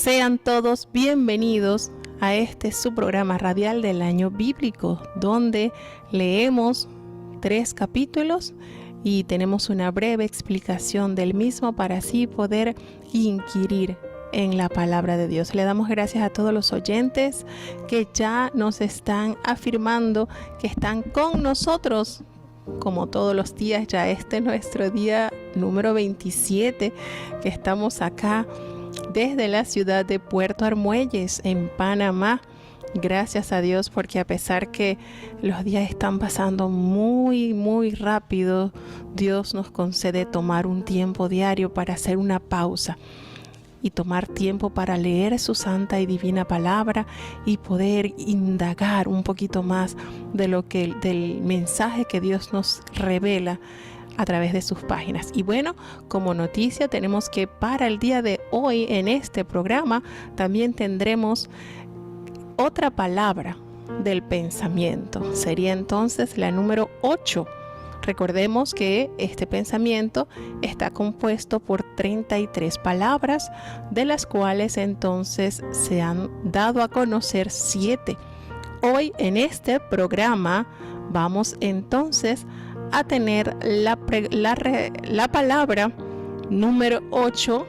Sean todos bienvenidos a este su programa radial del año bíblico, donde leemos 3 capítulos y tenemos una breve explicación del mismo para así poder inquirir en la palabra de Dios. Le damos gracias a todos los oyentes que ya nos están afirmando que están con nosotros. Como todos los días, ya este es nuestro día número 27 que estamos acá desde la ciudad de Puerto Armuelles, en Panamá. Gracias a Dios, porque a pesar que los días están pasando muy rápido, Dios nos concede tomar un tiempo diario para hacer una pausa y tomar tiempo para leer su santa y divina palabra y poder indagar un poquito más de del mensaje que Dios nos revela a través de sus páginas. Y bueno, como noticia tenemos que para el día de hoy en este programa también tendremos otra palabra del pensamiento. Sería entonces la número 8. Recordemos que este pensamiento está compuesto por 33 palabras, de las cuales entonces se han dado a conocer 7. Hoy en este programa vamos entonces a tener la palabra número 8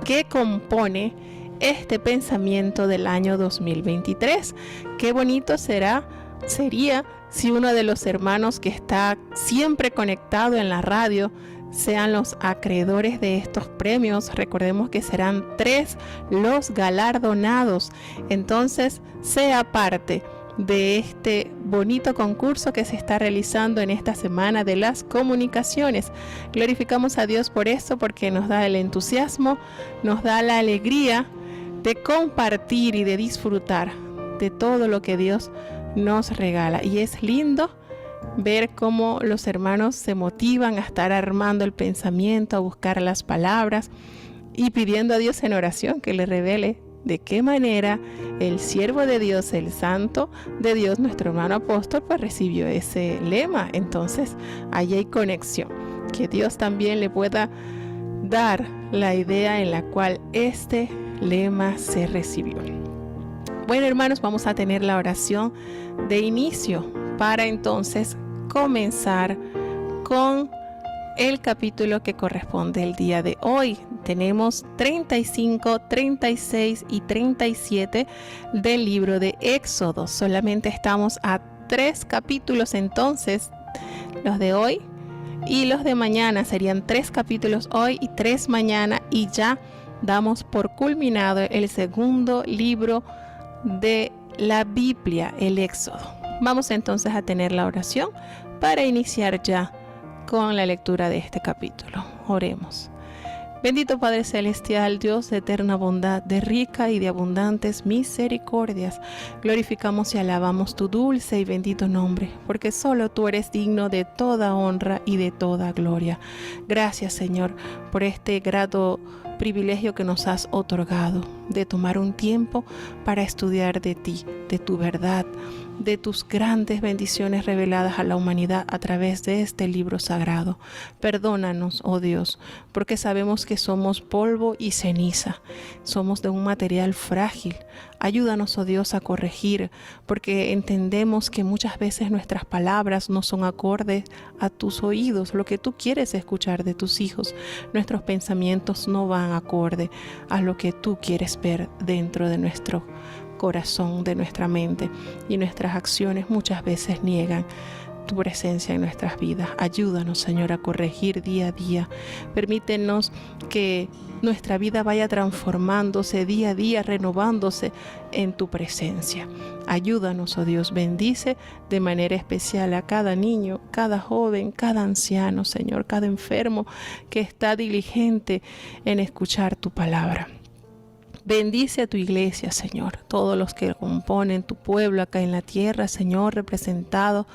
que compone este pensamiento del año 2023. Qué bonito sería si uno de los hermanos que está siempre conectado en la radio sean los acreedores de estos premios. Recordemos que serán 3 los galardonados. Entonces, sea parte de este bonito concurso que se está realizando en esta semana de las comunicaciones. Glorificamos a Dios por eso, porque nos da el entusiasmo, nos da la alegría de compartir y de disfrutar de todo lo que Dios nos regala. Y es lindo ver cómo los hermanos se motivan a estar armando el pensamiento, a buscar las palabras y pidiendo a Dios en oración que le revele de qué manera el siervo de Dios, el santo de Dios, nuestro hermano apóstol, pues recibió ese lema. Entonces, ahí hay conexión. Que Dios también le pueda dar la idea en la cual este lema se recibió. Bueno, hermanos, vamos a tener la oración de inicio para entonces comenzar con el capítulo que corresponde el día de hoy. Tenemos 35, 36 y 37 del libro de Éxodo. Solamente estamos a 3 capítulos entonces, los de hoy y los de mañana. Serían 3 capítulos hoy y 3 mañana, y ya damos por culminado el segundo libro de la Biblia, el Éxodo. Vamos entonces a tener la oración para iniciar ya con la lectura de este capítulo. Oremos. Bendito Padre Celestial, Dios de eterna bondad, de rica y de abundantes misericordias, glorificamos y alabamos tu dulce y bendito nombre, porque solo tú eres digno de toda honra y de toda gloria. Gracias, Señor, por este grato privilegio que nos has otorgado de tomar un tiempo para estudiar de ti, de tu verdad, de tus grandes bendiciones reveladas a la humanidad a través de este libro sagrado. Perdónanos, oh Dios, porque sabemos que somos polvo y ceniza, somos de un material frágil. Ayúdanos, oh Dios, a corregir, porque entendemos que muchas veces nuestras palabras no son acordes a tus oídos, lo que tú quieres escuchar de tus hijos. Nuestros pensamientos no van acorde a lo que tú quieres ver dentro de nuestro corazón, de nuestra mente, y nuestras acciones muchas veces niegan tu presencia en nuestras vidas. Ayúdanos, Señor, a corregir día a día. Permítenos que nuestra vida vaya transformándose día a día, renovándose en tu presencia. Ayúdanos, oh Dios, bendice de manera especial a cada niño, cada joven, cada anciano, Señor, cada enfermo que está diligente en escuchar tu palabra. Bendice a tu iglesia, Señor, todos los que componen tu pueblo acá en la tierra, Señor, representado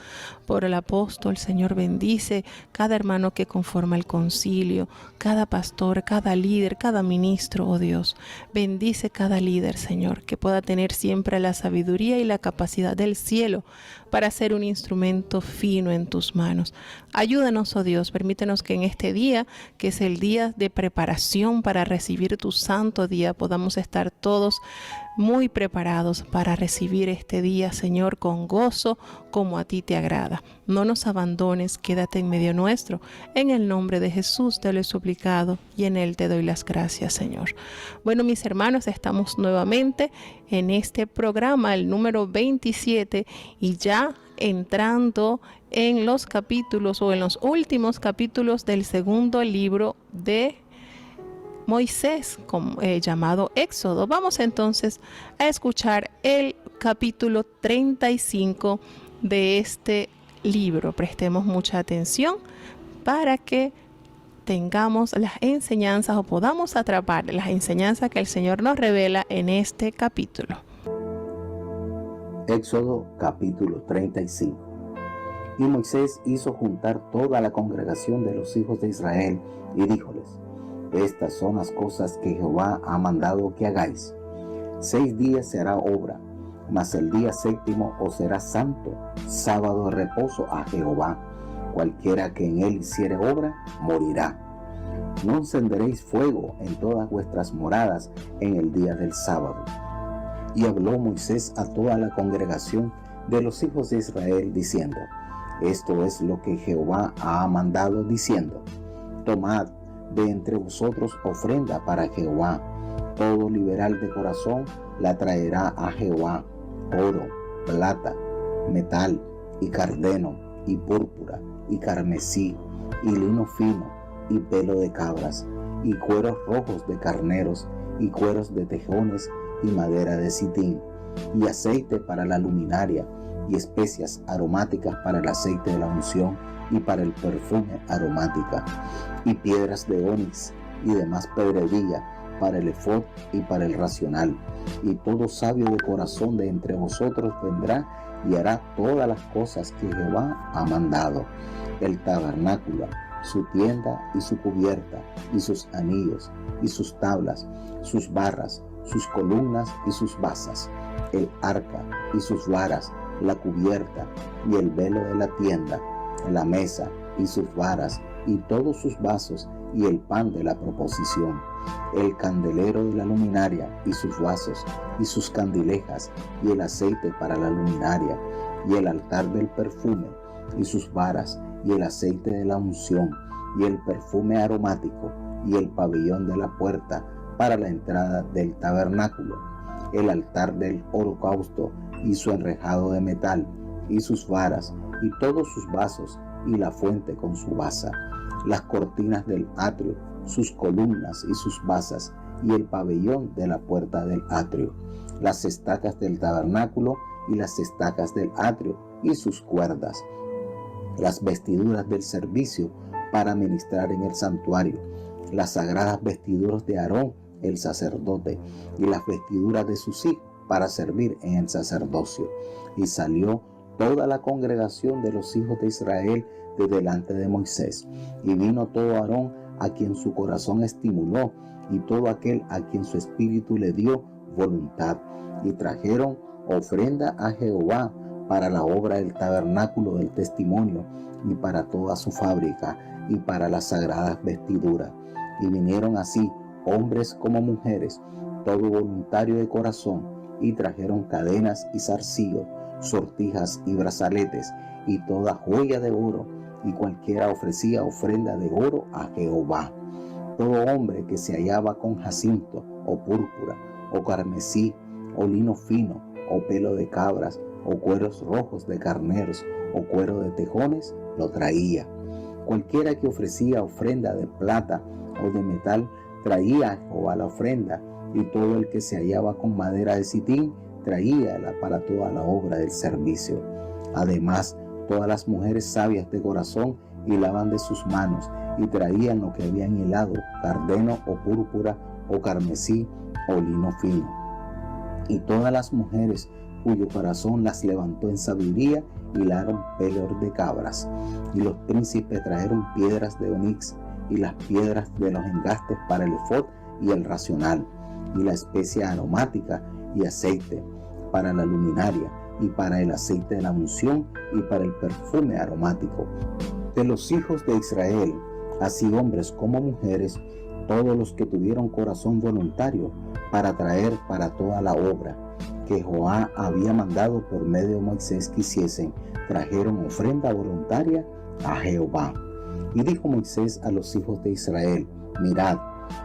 por el apóstol. Señor, bendice cada hermano que conforma el concilio, cada pastor, cada líder, cada ministro, oh Dios. Bendice cada líder, Señor, que pueda tener siempre la sabiduría y la capacidad del cielo para ser un instrumento fino en tus manos. Ayúdanos, oh Dios, permítenos que en este día, que es el día de preparación para recibir tu santo día, podamos podamos estar todos muy preparados para recibir este día, Señor, con gozo, como a ti te agrada. No nos abandones, quédate en medio nuestro. En el nombre de Jesús te lo he suplicado y en Él te doy las gracias, Señor. Bueno, mis hermanos, estamos nuevamente en este programa, el número 27, y ya entrando en los capítulos o en los últimos capítulos del segundo libro de Moisés, llamado Éxodo. Vamos entonces a escuchar el capítulo 35 de este libro. Prestemos mucha atención para que tengamos las enseñanzas o podamos atrapar las enseñanzas que el Señor nos revela en este capítulo. Éxodo capítulo 35. Y Moisés hizo juntar toda la congregación de los hijos de Israel y díjoles: estas son las cosas que Jehová ha mandado que hagáis. 6 días se hará obra, mas el día séptimo os será santo, sábado de reposo a Jehová. Cualquiera que en él hiciere obra, morirá. No encenderéis fuego en todas vuestras moradas en el día del sábado. Y habló Moisés a toda la congregación de los hijos de Israel, diciendo: esto es lo que Jehová ha mandado, diciendo: tomad de entre vosotros ofrenda para Jehová. Todo liberal de corazón la traerá a Jehová: oro, plata, metal, y cardeno, y púrpura, y carmesí, y lino fino, y pelo de cabras, y cueros rojos de carneros, y cueros de tejones, y madera de sitín, y aceite para la luminaria, y especias aromáticas para el aceite de la unción y para el perfume aromática, y piedras de onix y demás pedrería para el efod y para el racional. Y todo sabio de corazón de entre vosotros vendrá y hará todas las cosas que Jehová ha mandado: el tabernáculo, su tienda y su cubierta, y sus anillos, y sus tablas, sus barras, sus columnas y sus basas, el arca y sus varas, la cubierta y el velo de la tienda, la mesa y sus varas, y todos sus vasos, y el pan de la proposición, el candelero de la luminaria y sus vasos, y sus candilejas, y el aceite para la luminaria, y el altar del perfume, y sus varas, y el aceite de la unción, y el perfume aromático, y el pabellón de la puerta para la entrada del tabernáculo, el altar del holocausto, y su enrejado de metal, y sus varas, y todos sus vasos, y la fuente con su basa, las cortinas del atrio, sus columnas y sus basas, y el pabellón de la puerta del atrio, las estacas del tabernáculo y las estacas del atrio y sus cuerdas, las vestiduras del servicio para ministrar en el santuario, las sagradas vestiduras de Aarón el sacerdote, y las vestiduras de sus hijos para servir en el sacerdocio. Y salió toda la congregación de los hijos de Israel de delante de Moisés, y vino todo Aarón a quien su corazón estimuló, y todo aquel a quien su espíritu le dio voluntad, y trajeron ofrenda a Jehová para la obra del tabernáculo del testimonio, y para toda su fábrica, y para las sagradas vestiduras. Y vinieron así hombres como mujeres, todo voluntario de corazón, y trajeron cadenas y zarcillos, sortijas y brazaletes, y toda joya de oro, y cualquiera ofrecía ofrenda de oro a Jehová. Todo hombre que se hallaba con jacinto, o púrpura, o carmesí, o lino fino, o pelo de cabras, o cueros rojos de carneros, o cuero de tejones, lo traía. Cualquiera que ofrecía ofrenda de plata o de metal, traía a Jehová la ofrenda, y todo el que se hallaba con madera de sitín, traíala para toda la obra del servicio. Además, todas las mujeres sabias de corazón hilaban de sus manos, y traían lo que habían hilado, cardeno o púrpura o carmesí o lino fino. Y todas las mujeres cuyo corazón las levantó en sabiduría, hilaron pelos de cabras. Y los príncipes trajeron piedras de onix, y las piedras de los engastes para el efod y el racional, y la especia aromática y aceite para la luminaria, y para el aceite de la unción, y para el perfume aromático. De los hijos de Israel, así hombres como mujeres, todos los que tuvieron corazón voluntario para traer para toda la obra que Jehová había mandado por medio de Moisés que hiciesen, trajeron ofrenda voluntaria a Jehová. Y dijo Moisés a los hijos de Israel: mirad,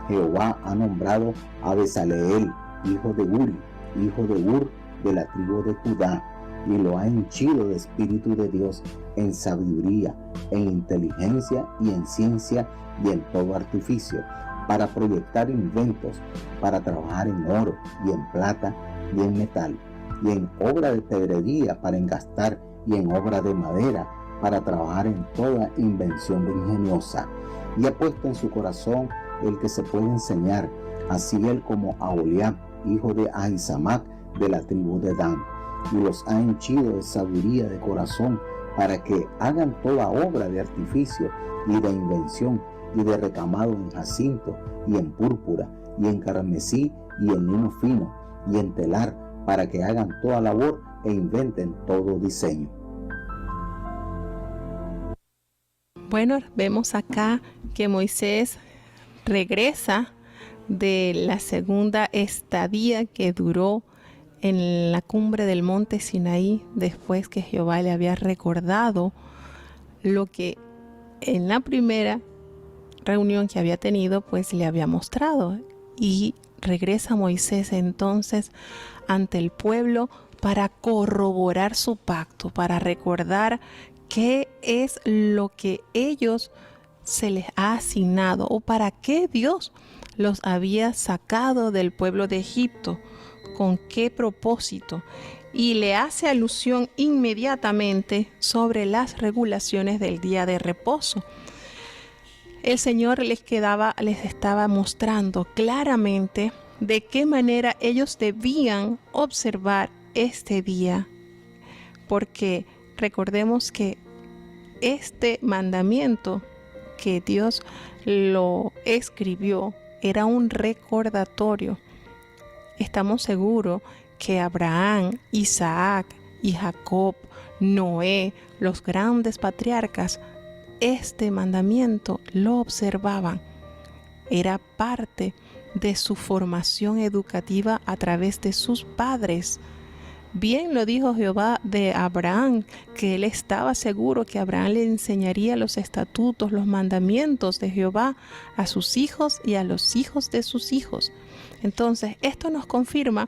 Jehová ha nombrado a Bezaleel, hijo de Uri, hijo de Ur, de la tribu de Judá, y lo ha henchido de espíritu de Dios en sabiduría, en inteligencia y en ciencia y en todo artificio, para proyectar inventos, para trabajar en oro y en plata y en metal, y en obra de pedrería para engastar, y en obra de madera para trabajar en toda invención ingeniosa. Y ha puesto en su corazón el que se puede enseñar, así él como Aholiab, hijo de Ahisamac, de la tribu de Dan, y los ha henchido de sabiduría de corazón para que hagan toda obra de artificio y de invención y de recamado en jacinto y en púrpura y en carmesí y en lino fino y en telar, para que hagan toda labor e inventen todo diseño. Bueno, vemos acá que Moisés regresa de la segunda estadía que duró en la cumbre del monte Sinaí, después que Jehová le había recordado lo que en la primera reunión que había tenido, pues le había mostrado. Y regresa Moisés entonces ante el pueblo para corroborar su pacto, para recordar qué es lo que ellos se les ha asignado o para qué Dios los había sacado del pueblo de Egipto, con qué propósito. Y le hace alusión inmediatamente sobre las regulaciones del día de reposo. El Señor les estaba mostrando claramente de qué manera ellos debían observar este día, porque recordemos que este mandamiento que Dios lo escribió era un recordatorio. Estamos seguros que Abraham, Isaac y Jacob, Noé, los grandes patriarcas, este mandamiento lo observaban. Era parte de su formación educativa a través de sus padres. Bien lo dijo Jehová de Abraham, que él estaba seguro que Abraham le enseñaría los estatutos, los mandamientos de Jehová a sus hijos y a los hijos de sus hijos. Entonces, esto nos confirma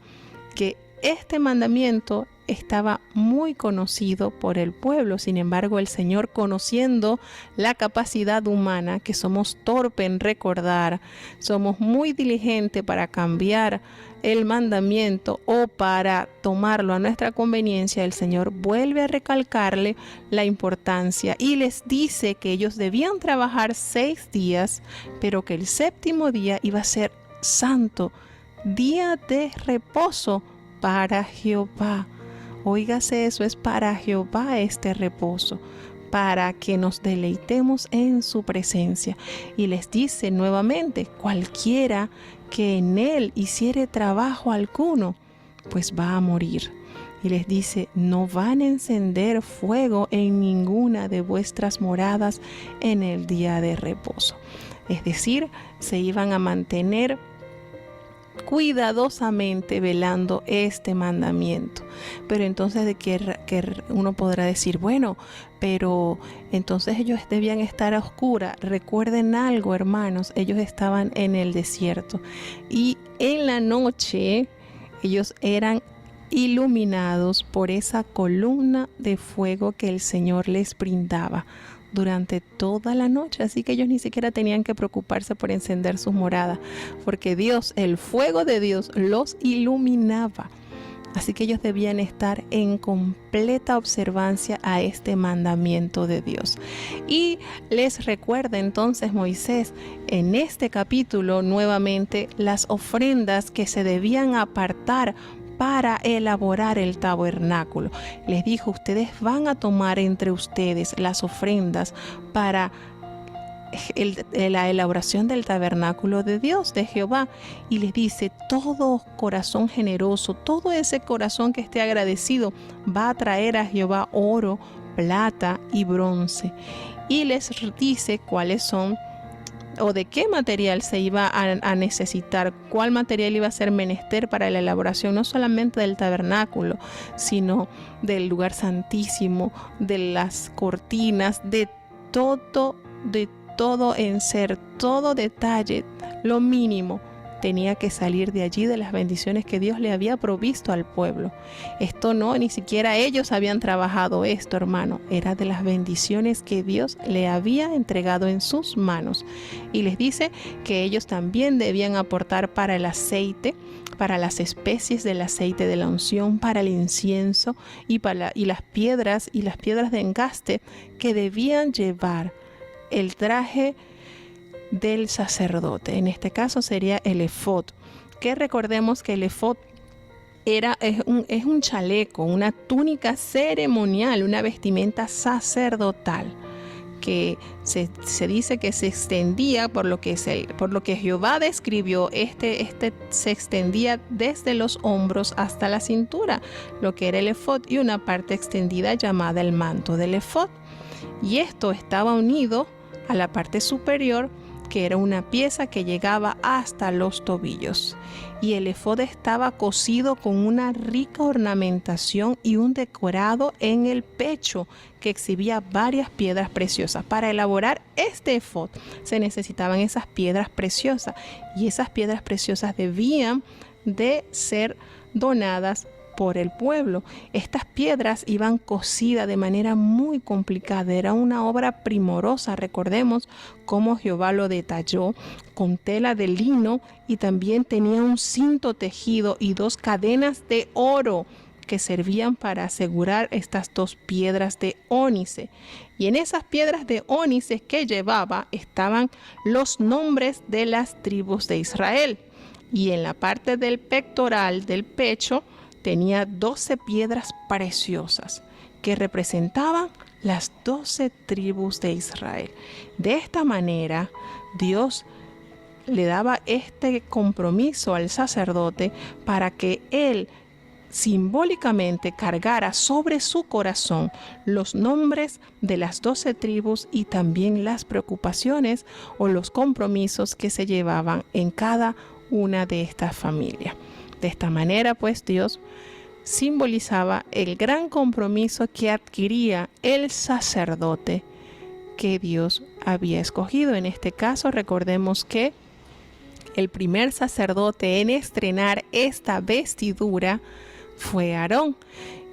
que este mandamiento estaba muy conocido por el pueblo. Sin embargo, el Señor, conociendo la capacidad humana, que somos torpe en recordar, somos muy diligentes para cambiar el mandamiento o para tomarlo a nuestra conveniencia, el Señor vuelve a recalcarle la importancia y les dice que ellos debían trabajar 6 días, pero que el 7º día iba a ser santo, día de reposo para Jehová. Óigase, eso es para Jehová este reposo, para que nos deleitemos en su presencia. Y les dice nuevamente: cualquiera que en él hiciere trabajo alguno, pues va a morir. Y les dice: no van a encender fuego en ninguna de vuestras moradas en el día de reposo. Es decir, se iban a mantener cuidadosamente velando este mandamiento. Pero entonces de que uno podrá decir: bueno, pero entonces ellos debían estar a oscuras. Recuerden algo, hermanos, ellos estaban en el desierto y en la noche ellos eran iluminados por esa columna de fuego que el Señor les brindaba durante toda la noche, así que ellos ni siquiera tenían que preocuparse por encender sus moradas, porque Dios, el fuego de Dios, los iluminaba. Así que ellos debían estar en completa observancia a este mandamiento de Dios. Y les recuerda entonces Moisés en este capítulo nuevamente las ofrendas que se debían apartar para elaborar el tabernáculo. Les dijo: ustedes van a tomar entre ustedes las ofrendas para la elaboración del tabernáculo de Dios, de Jehová. Y les dice: todo corazón generoso, todo ese corazón que esté agradecido, va a traer a Jehová oro, plata y bronce. Y les dice cuáles son o de qué material se iba a necesitar, cuál material iba a ser menester para la elaboración no solamente del tabernáculo, sino del lugar santísimo, de las cortinas, de todo en ser, todo detalle, lo mínimo tenía que salir de allí, de las bendiciones que Dios le había provisto al pueblo. Esto no, ni siquiera ellos habían trabajado esto, hermano. Era de las bendiciones que Dios le había entregado en sus manos. Y les dice que ellos también debían aportar para el aceite, para las especies del aceite de la unción, para el incienso y las piedras de engaste que debían llevar el traje del sacerdote. En este caso sería el efod, que recordemos que el efod es un chaleco, una túnica ceremonial, una vestimenta sacerdotal que se dice que se extendía, por lo que Jehová describió, se extendía desde los hombros hasta la cintura, lo que era el efod, y una parte extendida llamada el manto del efod. Y esto estaba unido a la parte superior, que era una pieza que llegaba hasta los tobillos. Y el efod estaba cosido con una rica ornamentación y un decorado en el pecho que exhibía varias piedras preciosas. Para elaborar este efod se necesitaban esas piedras preciosas, y esas piedras preciosas debían de ser donadas por el pueblo. Estas piedras iban cosidas de manera muy complicada, era una obra primorosa. Recordemos cómo Jehová lo detalló con tela de lino, y también tenía un cinto tejido y 2 cadenas de oro que servían para asegurar estas 2 piedras de ónice. Y en esas piedras de ónice que llevaba estaban los nombres de las tribus de Israel. Y en la parte del pectoral del pecho tenía 12 piedras preciosas que representaban las 12 tribus de Israel. De esta manera, Dios le daba este compromiso al sacerdote para que él simbólicamente cargara sobre su corazón los nombres de las 12 tribus y también las preocupaciones o los compromisos que se llevaban en cada una de estas familias. De esta manera, pues, Dios simbolizaba el gran compromiso que adquiría el sacerdote que Dios había escogido. En este caso, recordemos que el primer sacerdote en estrenar esta vestidura fue Aarón.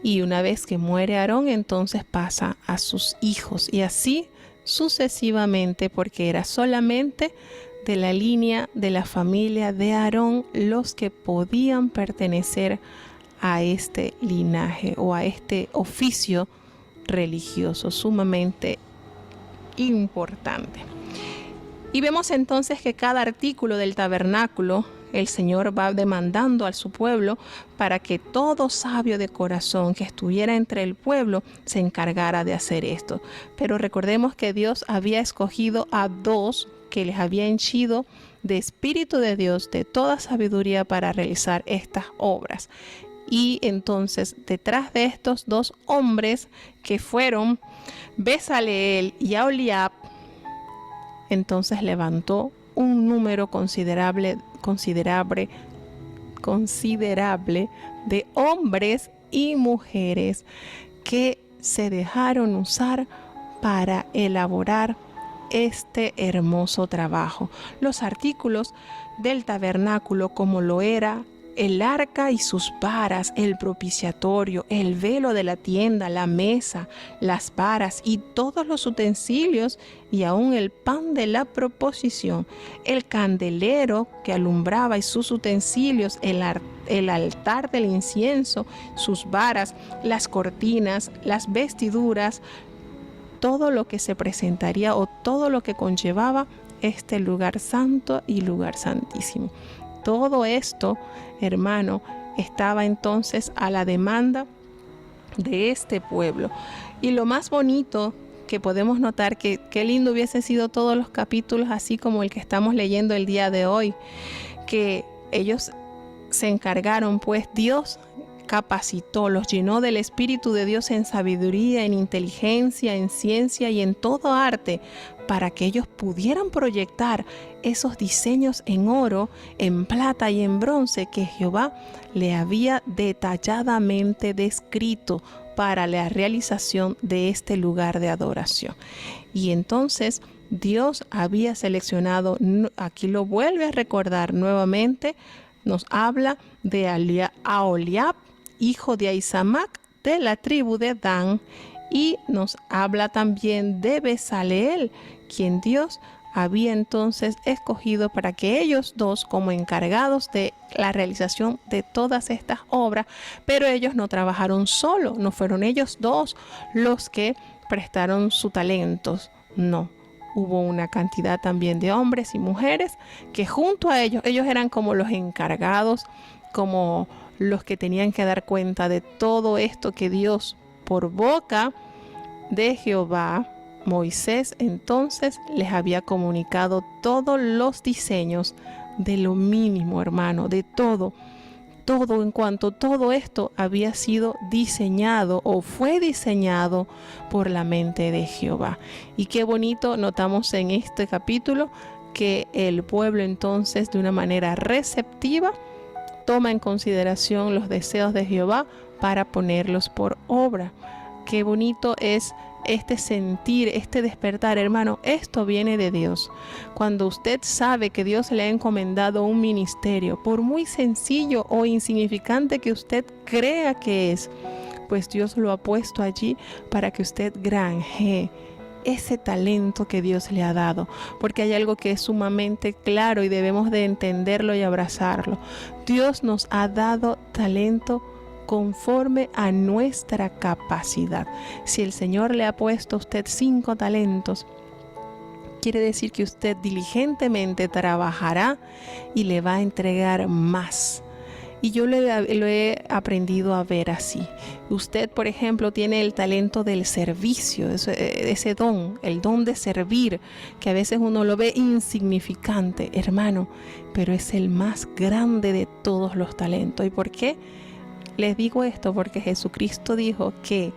Y una vez que muere Aarón, entonces pasa a sus hijos, y así sucesivamente, porque era solamente de la línea de la familia de Aarón los que podían pertenecer a este linaje o a este oficio religioso sumamente importante. Y vemos entonces que cada artículo del tabernáculo el Señor va demandando a su pueblo para que todo sabio de corazón que estuviera entre el pueblo se encargara de hacer esto. Pero recordemos que Dios había escogido a 2 que les había henchido de Espíritu de Dios, de toda sabiduría, para realizar estas obras. Y entonces, detrás de estos 2 hombres, que fueron Bezaleel y Aholiab, entonces levantó un número considerable de hombres y mujeres que se dejaron usar para elaborar este hermoso trabajo. Los artículos del tabernáculo, como lo era el arca y sus varas, el propiciatorio, el velo de la tienda, la mesa, las varas y todos los utensilios, y aún el pan de la proposición, el candelero que alumbraba y sus utensilios, el altar del incienso, sus varas, las cortinas, las vestiduras, todo lo que se presentaría o todo lo que conllevaba este lugar santo y lugar santísimo. Todo esto, hermano, estaba entonces a la demanda de este pueblo. Y lo más bonito que podemos notar, que qué lindo hubiese sido todos los capítulos así como el que estamos leyendo el día de hoy, que ellos se encargaron, pues Dios capacitó, los llenó del Espíritu de Dios en sabiduría, en inteligencia, en ciencia y en todo arte, para que ellos pudieran proyectar esos diseños en oro, en plata y en bronce que Jehová le había detalladamente descrito para la realización de este lugar de adoración. Y entonces Dios había seleccionado, aquí lo vuelve a recordar nuevamente, nos habla de Aholiab, hijo de Ahisamac, de la tribu de Dan, y nos habla también de Bezaleel, quien Dios había entonces escogido para que ellos dos, como encargados de la realización de todas estas obras, pero ellos no trabajaron solo, no fueron ellos dos los que prestaron sus talentos, no. Hubo una cantidad también de hombres y mujeres que junto a ellos eran como los encargados, como los que tenían que dar cuenta de todo esto que Dios, por boca de Jehová, Moisés entonces les había comunicado todos los diseños de lo mínimo, hermano, de todo en cuanto todo esto había sido diseñado o fue diseñado por la mente de Jehová. Y qué bonito notamos en este capítulo que el pueblo entonces de una manera receptiva toma en consideración los deseos de Jehová para ponerlos por obra. Qué bonito es este sentir, este despertar, hermano. Esto viene de Dios. Cuando usted sabe que Dios le ha encomendado un ministerio, por muy sencillo o insignificante que usted crea que es, pues Dios lo ha puesto allí para que usted granjee ese talento que Dios le ha dado, porque hay algo que es sumamente claro y debemos de entenderlo y abrazarlo. Dios nos ha dado talento conforme a nuestra capacidad. Si el Señor le ha puesto a usted 5 talentos, quiere decir que usted diligentemente trabajará y le va a entregar más. Y yo lo he aprendido a ver así. Usted, por ejemplo, tiene el talento del servicio, ese don, el don de servir, que a veces uno lo ve insignificante, hermano, pero es el más grande de todos los talentos. ¿Y por qué? Les digo esto porque Jesucristo dijo que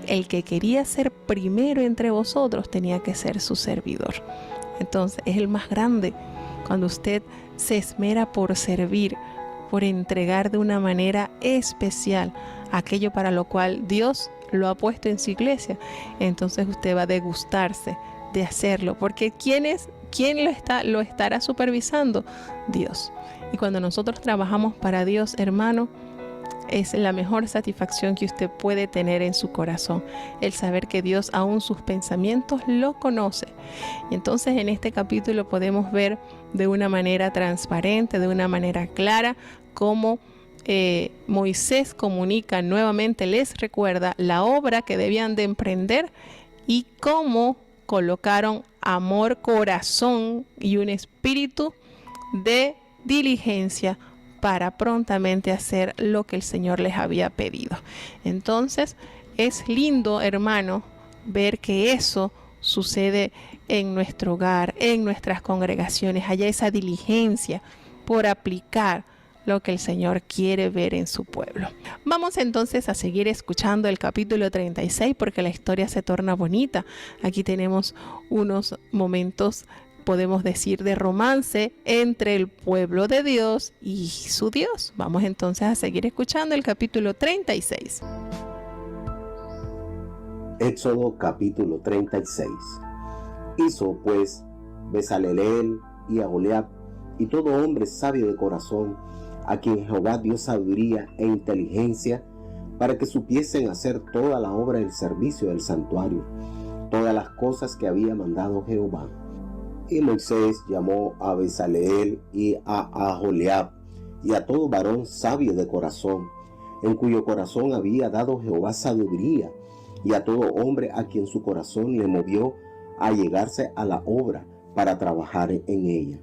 el que quería ser primero entre vosotros tenía que ser su servidor. Entonces es el más grande cuando usted se esmera por servir, por entregar de una manera especial aquello para lo cual Dios lo ha puesto en su iglesia. Entonces usted va a degustarse de hacerlo, porque ¿quién lo estará supervisando? Dios. Y cuando nosotros trabajamos para Dios, hermano, es la mejor satisfacción que usted puede tener en su corazón, el saber que Dios aún sus pensamientos lo conoce. Y entonces en este capítulo podemos ver de una manera transparente, de una manera clara, cómo Moisés comunica nuevamente, les recuerda la obra que debían de emprender y cómo colocaron amor, corazón y un espíritu de diligencia para prontamente hacer lo que el Señor les había pedido. Entonces es lindo, hermano, ver que eso sucede en nuestro hogar, en nuestras congregaciones, haya esa diligencia por aplicar lo que el Señor quiere ver en su pueblo. Vamos entonces a seguir escuchando el capítulo 36 porque la historia se torna bonita. Aquí tenemos unos momentos, podemos decir, de romance entre el pueblo de Dios y su Dios. Vamos entonces a seguir escuchando el capítulo 36. Éxodo capítulo 36. Hizo pues Bezaleel y Aholiab y todo hombre sabio de corazón, a quien Jehová dio sabiduría e inteligencia, para que supiesen hacer toda la obra del servicio del santuario, todas las cosas que había mandado Jehová. Y Moisés llamó a Bezaleel y a Aholiab y a todo varón sabio de corazón, en cuyo corazón había dado Jehová sabiduría, y a todo hombre a quien su corazón le movió a llegarse a la obra para trabajar en ella.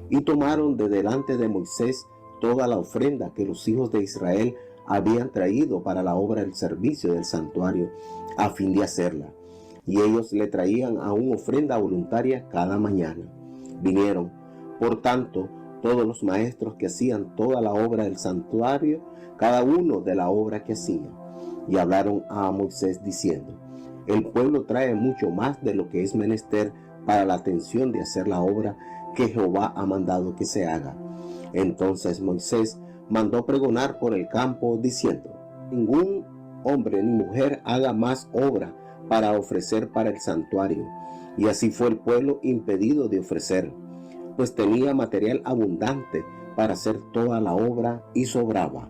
Y tomaron de delante de Moisés toda la ofrenda que los hijos de Israel habían traído para la obra del servicio del santuario, a fin de hacerla. Y ellos le traían aún ofrenda voluntaria cada mañana. Vinieron, por tanto, todos los maestros que hacían toda la obra del santuario, cada uno de la obra que hacía. Y hablaron a Moisés diciendo: el pueblo trae mucho más de lo que es menester para la atención de hacer la obra que Jehová ha mandado que se haga. Entonces Moisés mandó pregonar por el campo diciendo: ningún hombre ni mujer haga más obra para ofrecer para el santuario. Y así fue el pueblo impedido de ofrecer, pues tenía material abundante para hacer toda la obra y sobraba.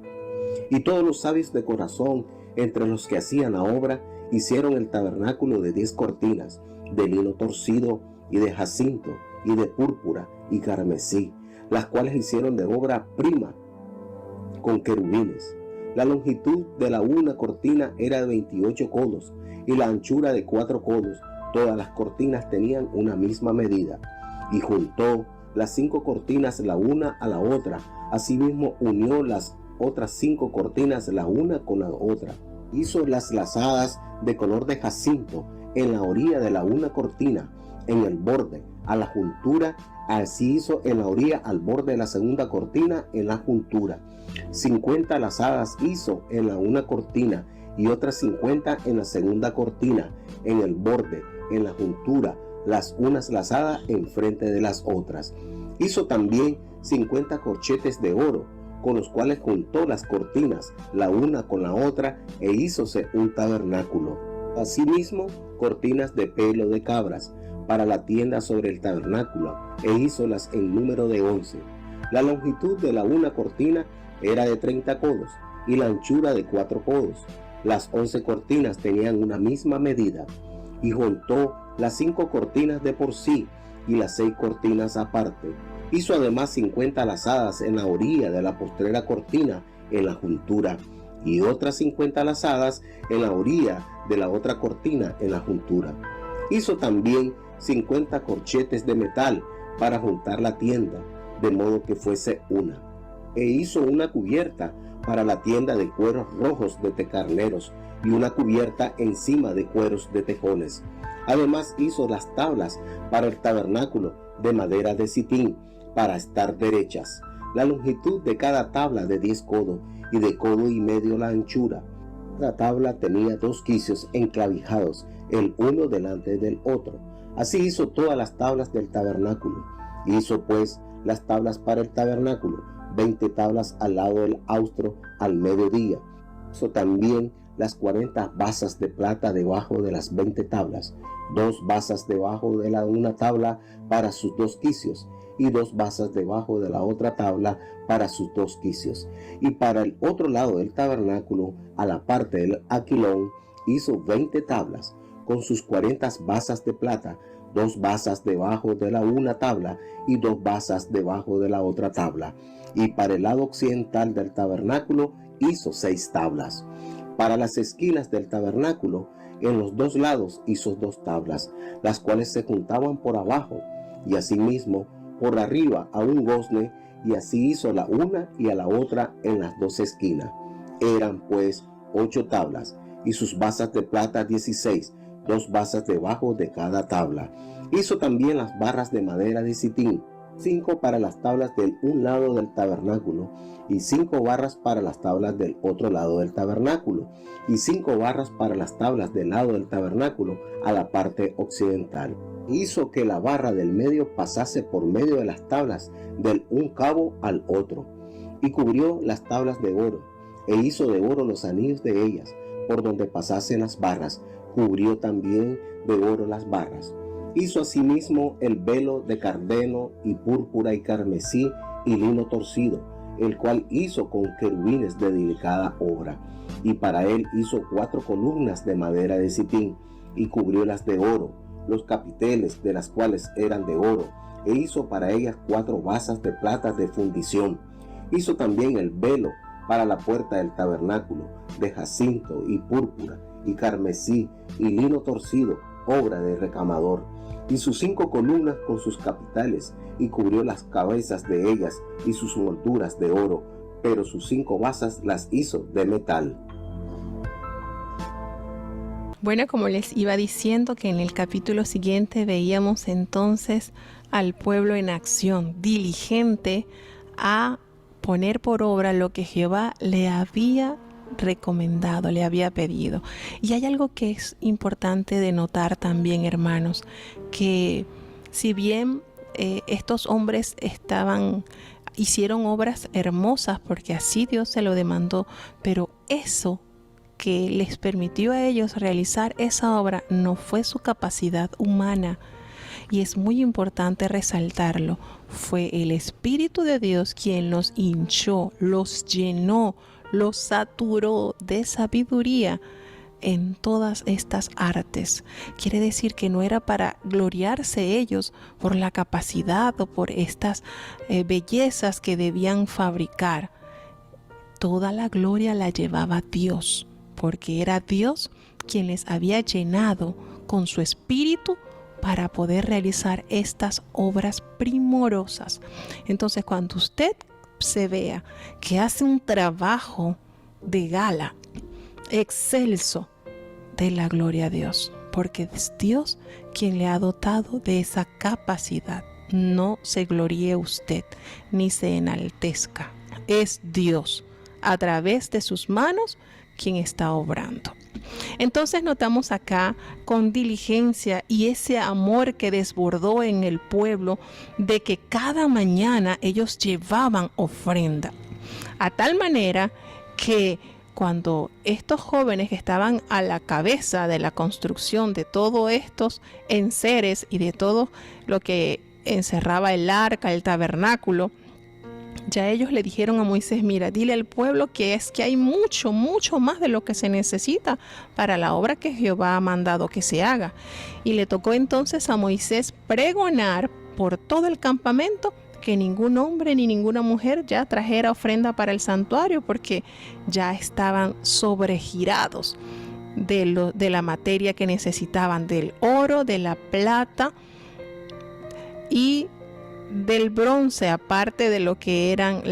Y todos los sabios de corazón, entre los que hacían la obra, hicieron el tabernáculo de 10 cortinas, de lino torcido, y de jacinto, y de púrpura, y carmesí, las cuales hicieron de obra prima, con querubines. La longitud de la una cortina era de 28 codos, y la anchura de 4 codos. Todas las cortinas tenían una misma medida. Y juntó las 5 cortinas la una a la otra. Asimismo unió las otras 5 cortinas la una con la otra. Hizo las lazadas de color de jacinto en la orilla de la una cortina, en el borde, a la juntura. Así hizo en la orilla al borde de la segunda cortina, en la juntura. 50 lazadas hizo en la una cortina, y otras 50 en la segunda cortina, en el borde, en la juntura, las unas lazadas enfrente de las otras. Hizo también 50 corchetes de oro, con los cuales juntó las cortinas, la una con la otra, e hízose un tabernáculo. Asimismo, cortinas de pelo de cabras, para la tienda sobre el tabernáculo, e hízolas en número de 11. La longitud de la una cortina era de 30 codos, y la anchura de 4 codos. Las 11 cortinas tenían una misma medida. Y juntó las 5 cortinas de por sí, y las 6 cortinas aparte. Hizo además 50 lazadas en la orilla de la postrera cortina, en la juntura, y otras 50 lazadas en la orilla de la otra cortina, en la juntura. Hizo también 50 corchetes de metal para juntar la tienda, de modo que fuese una. E hizo una cubierta para la tienda de cueros rojos de tecarneros, y una cubierta encima de cueros de tejones. Además hizo las tablas para el tabernáculo de madera de sitín, para estar derechas. La longitud de cada tabla de 10 codos, y de codo y medio la anchura. La tabla tenía 2 quicios enclavijados, el uno delante del otro. Así hizo todas las tablas del tabernáculo. Hizo pues las tablas para el tabernáculo, 20 tablas al lado del austro al mediodía. Hizo también las 40 basas de plata debajo de las 20 tablas, 2 basas debajo de la una tabla para sus 2 quicios, y 2 basas debajo de la otra tabla para sus 2 quicios. Y para el otro lado del tabernáculo, a la parte del aquilón, hizo 20 tablas, con sus 40 basas de plata, 2 basas debajo de la una tabla, y 2 basas debajo de la otra tabla. Y para el lado occidental del tabernáculo hizo 6 tablas. Para las esquinas del tabernáculo, en los 2 lados hizo 2 tablas, las cuales se juntaban por abajo, y asimismo por arriba a un gozne, y así hizo la una y a la otra en las 2 esquinas. Eran pues 8 tablas, y sus basas de plata 16, 2 basas debajo de cada tabla. Hizo también las barras de madera de sitín, 5 para las tablas del un lado del tabernáculo, y 5 barras para las tablas del otro lado del tabernáculo, y 5 barras para las tablas del lado del tabernáculo a la parte occidental. Hizo que la barra del medio pasase por medio de las tablas del un cabo al otro, y cubrió las tablas de oro, e hizo de oro los anillos de ellas, por donde pasasen las barras, cubrió también de oro las barras. Hizo asimismo el velo de cardeno y púrpura y carmesí y lino torcido, el cual hizo con querubines de delicada obra, y para él hizo 4 columnas de madera de sitín, y cubriólas de oro, los capiteles de las cuales eran de oro, e hizo para ellas 4 basas de plata de fundición. Hizo también el velo para la puerta del tabernáculo, de jacinto y púrpura y carmesí y lino torcido, obra de recamador, y sus 5 columnas con sus capiteles, y cubrió las cabezas de ellas y sus molduras de oro, pero sus 5 basas las hizo de metal. Bueno, como les iba diciendo, que en el capítulo siguiente veíamos entonces al pueblo en acción, diligente a poner por obra lo que Jehová le había recomendado, le había pedido. Y hay algo que es importante de notar también, hermanos, que si bien estos hombres hicieron obras hermosas porque así Dios se lo demandó, pero eso que les permitió a ellos realizar esa obra no fue su capacidad humana. Y es muy importante resaltarlo. Fue el Espíritu de Dios quien los hinchó, los llenó, los saturó de sabiduría en todas estas artes. Quiere decir que no era para gloriarse ellos por la capacidad o por estas bellezas que debían fabricar. Toda la gloria la llevaba Dios, porque era Dios quien les había llenado con su espíritu para poder realizar estas obras primorosas. Entonces, cuando usted se vea que hace un trabajo de gala, excelso, de la gloria a Dios, porque es Dios quien le ha dotado de esa capacidad. No se gloríe usted, ni se enaltezca. Es Dios, a través de sus manos, quien está obrando. Entonces notamos acá con diligencia y ese amor que desbordó en el pueblo de que cada mañana ellos llevaban ofrenda. A tal manera que cuando estos jóvenes que estaban a la cabeza de la construcción de todos estos enseres y de todo lo que encerraba el arca, el tabernáculo, ya ellos le dijeron a Moisés: mira, dile al pueblo que hay mucho, mucho más de lo que se necesita para la obra que Jehová ha mandado que se haga. Y le tocó entonces a Moisés pregonar por todo el campamento que ningún hombre ni ninguna mujer ya trajera ofrenda para el santuario, porque ya estaban sobregirados de la materia que necesitaban, del oro, de la plata y del bronce, aparte de lo que eran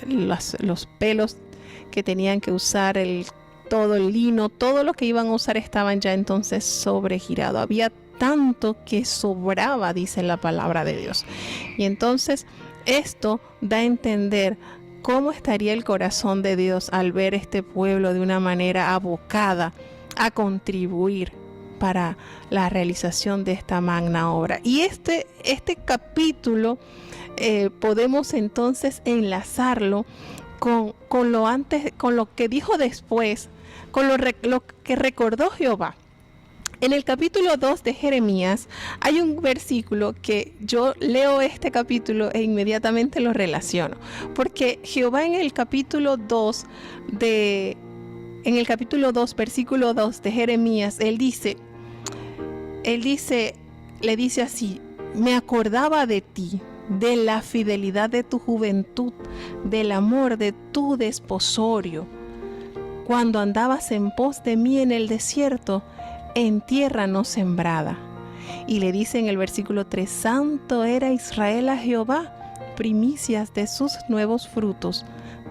los pelos que tenían que usar, todo el lino, todo lo que iban a usar estaban ya entonces sobregirado. Había tanto que sobraba, dice la palabra de Dios. Y entonces esto da a entender cómo estaría el corazón de Dios al ver este pueblo de una manera abocada a contribuir para la realización de esta magna obra. Y este capítulo podemos entonces enlazarlo con lo que dijo después, con lo que recordó Jehová. En el capítulo 2 de Jeremías hay un versículo que yo leo este capítulo e inmediatamente lo relaciono, porque Jehová en el capítulo 2 versículo 2 de Jeremías, le dice así: me acordaba de ti, de la fidelidad de tu juventud, del amor de tu desposorio, cuando andabas en pos de mí en el desierto, en tierra no sembrada. Y le dice en el versículo 3: santo era Israel a Jehová, primicias de sus nuevos frutos.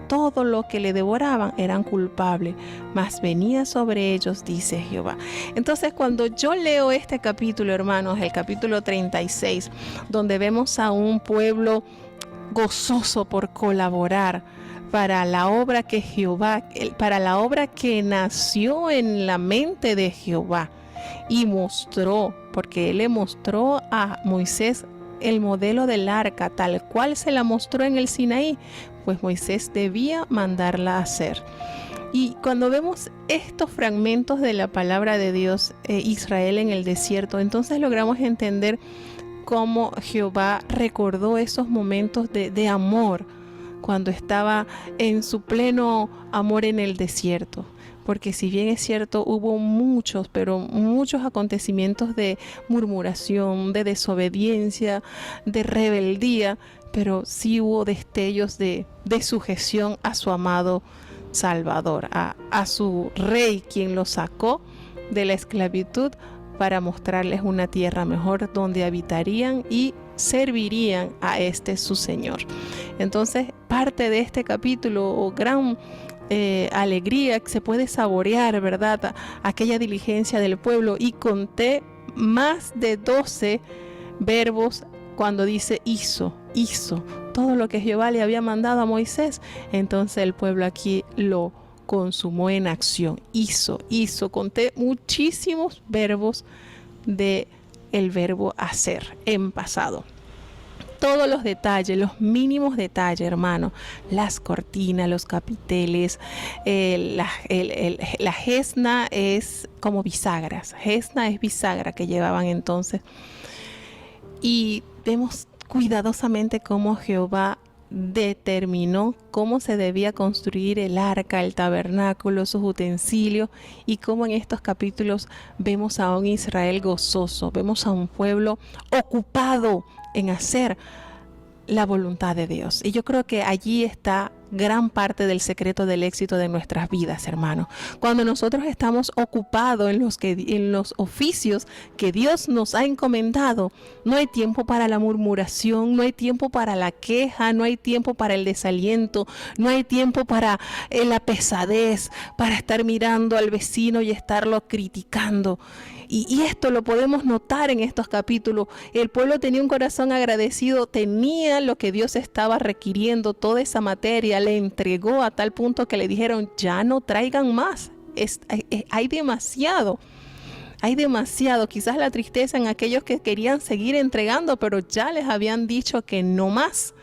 Todo lo que le devoraban eran culpables, mas venía sobre ellos, dice Jehová. Entonces, cuando yo leo este capítulo, hermanos, el capítulo 36, donde vemos a un pueblo gozoso por colaborar para la obra que Jehová, para la obra que nació en la mente de Jehová, y mostró, porque él le mostró a Moisés el modelo del arca, tal cual se la mostró en el Sinaí, pues Moisés debía mandarla a hacer. Y cuando vemos estos fragmentos de la palabra de Dios, Israel en el desierto, entonces logramos entender cómo Jehová recordó esos momentos de amor cuando estaba en su pleno amor en el desierto. Porque si bien es cierto, hubo muchos acontecimientos de murmuración, de desobediencia, de rebeldía, pero sí hubo destellos de sujeción a su amado Salvador, a su Rey, quien los sacó de la esclavitud para mostrarles una tierra mejor donde habitarían y servirían a su Señor. Entonces, parte de este capítulo, gran alegría que se puede saborear, ¿verdad? Aquella diligencia del pueblo, y conté más de 12 verbos cuando dice hizo todo lo que Jehová le había mandado a Moisés, entonces el pueblo aquí lo consumó en acción. Hizo. Conté muchísimos verbos de el verbo hacer en pasado. Todos los detalles, los mínimos detalles, hermano. Las cortinas, los capiteles, la jesna es como bisagras. Jesna es bisagra que llevaban entonces. Y vemos cuidadosamente cómo Jehová determinó cómo se debía construir el arca, el tabernáculo, sus utensilios, y cómo en estos capítulos vemos a un Israel gozoso, vemos a un pueblo ocupado en hacer la voluntad de Dios. Y yo creo que allí está gran parte del secreto del éxito de nuestras vidas, hermanos. Cuando nosotros estamos ocupados en los oficios que Dios nos ha encomendado, no hay tiempo para la murmuración, no hay tiempo para la queja, no hay tiempo para el desaliento, no hay tiempo para la pesadez, para estar mirando al vecino y estarlo criticando. Y esto lo podemos notar en estos capítulos. El pueblo tenía un corazón agradecido, tenía lo que Dios estaba requiriendo, toda esa materia, le entregó a tal punto que le dijeron, ya no traigan más, hay demasiado. Hay demasiado, quizás la tristeza en aquellos que querían seguir entregando, pero ya les habían dicho que no más.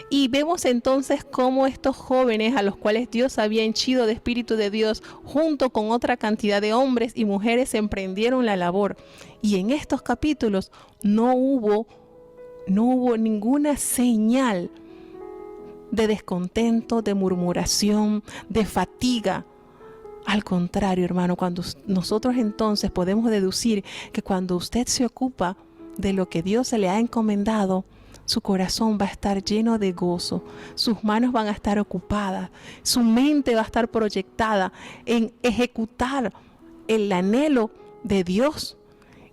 Y vemos entonces cómo estos jóvenes a los cuales Dios había henchido de Espíritu de Dios, junto con otra cantidad de hombres y mujeres, emprendieron la labor. Y en estos capítulos no hubo ninguna señal de descontento, de murmuración, de fatiga. Al contrario, hermano, cuando nosotros entonces podemos deducir que cuando usted se ocupa de lo que Dios se le ha encomendado, su corazón va a estar lleno de gozo, sus manos van a estar ocupadas, su mente va a estar proyectada en ejecutar el anhelo de Dios.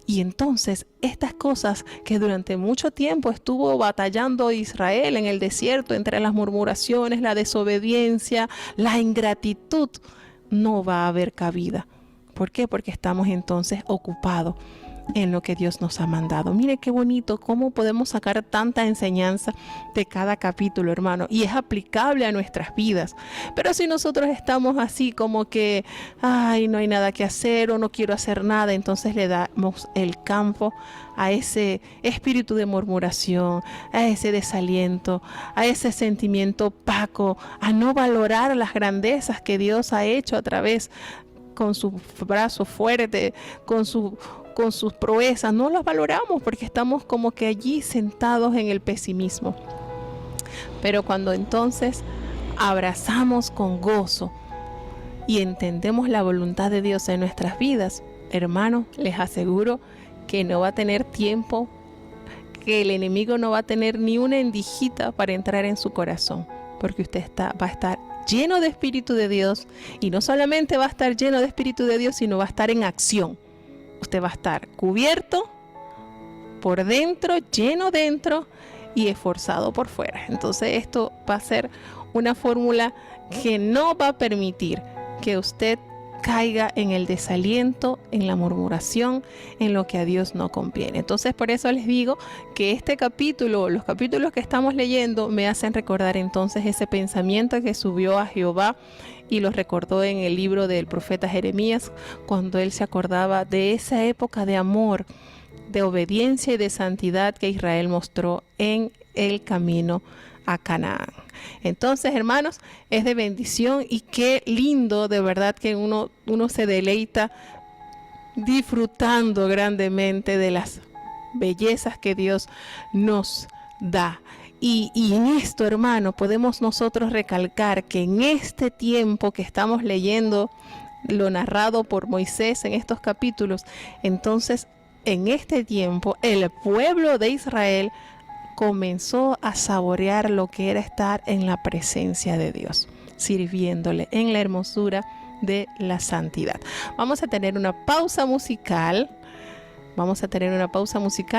Y entonces estas cosas que durante mucho tiempo estuvo batallando Israel en el desierto entre las murmuraciones, la desobediencia, la ingratitud, no va a haber cabida. ¿Por qué? Porque estamos entonces ocupados en lo que Dios nos ha mandado. Mire qué bonito cómo podemos sacar tanta enseñanza de cada capítulo, hermano, y es aplicable a nuestras vidas. Pero si nosotros estamos así como que ay, no hay nada que hacer o no quiero hacer nada, entonces le damos el campo a ese espíritu de murmuración, a ese desaliento, a ese sentimiento opaco, a no valorar las grandezas que Dios ha hecho a través con su brazo fuerte, con sus proezas. No las valoramos porque estamos como que allí sentados en el pesimismo. Pero cuando entonces abrazamos con gozo y entendemos la voluntad de Dios en nuestras vidas, hermanos, les aseguro que no va a tener tiempo, que el enemigo no va a tener ni una endijita para entrar en su corazón, porque usted va a estar lleno de Espíritu de Dios, y no solamente va a estar lleno de Espíritu de Dios, sino va a estar en acción. Usted va a estar cubierto por dentro, lleno dentro y esforzado por fuera. Entonces esto va a ser una fórmula que no va a permitir que usted caiga en el desaliento, en la murmuración, en lo que a Dios no conviene. Entonces por eso les digo que este capítulo, los capítulos que estamos leyendo, me hacen recordar entonces ese pensamiento que subió a Jehová y lo recordó en el libro del profeta Jeremías, cuando él se acordaba de esa época de amor, de obediencia y de santidad que Israel mostró en el camino a Canaán. Entonces, hermanos, es de bendición y qué lindo, de verdad, que uno se deleita disfrutando grandemente de las bellezas que Dios nos da. Y en esto, hermano, podemos nosotros recalcar que en este tiempo que estamos leyendo lo narrado por Moisés en estos capítulos, entonces en este tiempo el pueblo de Israel comenzó a saborear lo que era estar en la presencia de Dios, sirviéndole en la hermosura de la santidad. Vamos a tener una pausa musical.